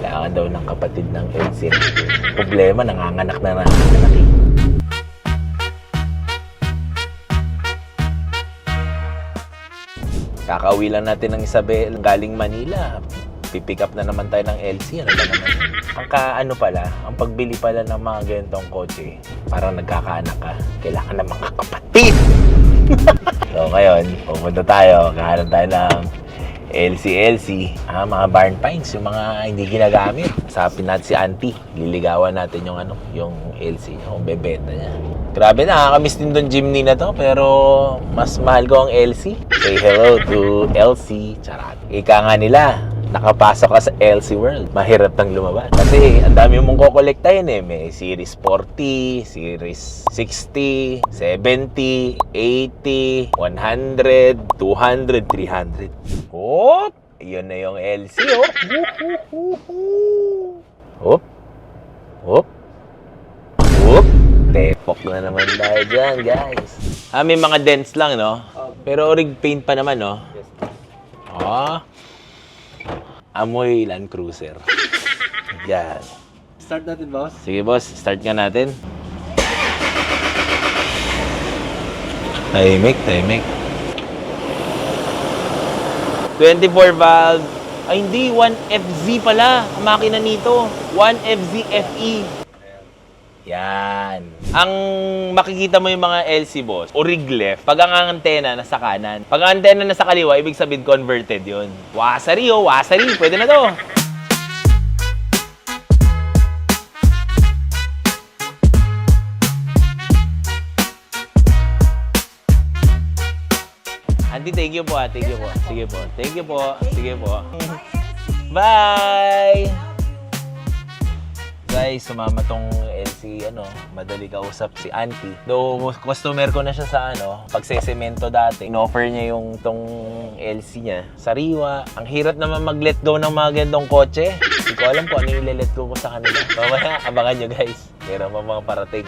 Kailangan daw ng kapatid ng LC. Problema, nanganganak na nanganganak eh. Kakauwi lang natin ng Isabel galing Manila. Pipick up na naman tayo ng LC. Ano ba naman? Ang ang pagbili pala ng mga ganitong kotse, parang nagkakaanak ka. Kailangan ng mga kapatid. So ngayon, pupunta tayo. Kahanap tayo ng LC. Mga barn finds, yung mga hindi ginagamit. Sapin natin si Auntie. Liligawan natin yung LC niya, kung bebenta niya. Grabe, nakakamiss din doon Jimny na to, pero mas mahal ko ang LC. Say hello to LC. Charat. Ika nga nila, nakapasok ka sa LC World, mahirap nang lumabas. Kasi ang dami mong kokolektahin eh. May Series 40, Series 60, 70, 80, 100, 200, 300. Hop! Yun na yung LC, oh. Hop! Hop! Hop! Tepok na naman tayo dyan, guys. May mga dents lang, no? Pero rig paint pa naman, no? Amoy Land Cruiser. Yan. Start natin, boss. Sige, boss. Start nga natin. Tahimik. 24 valve. Ay, hindi. 1FZ pala. Ang makina nito. 1FZ FE. Yan. Ang makikita mo yung mga LC, boss, o rig left, pag ang antena nasa kanan. Pag ang antena nasa kaliwa, ibig sabihin converted yun. Wasari, wasari. Pwede na to. Auntie, thank you po. Thank you po. Sige po. Thank you po. Sige po. Bye! Guys, sumama tong LC, madali kausap si Auntie. Though, customer ko na siya sa pagsesemento dati. In-offer niya yung tong LC niya. Sariwa. Ang hirap naman mag-let go ng mga gandong kotse. Hindi ko alam kung ano yung let go ko sa kanila. Mamaya, abangan nyo guys. Meron pa mga parating.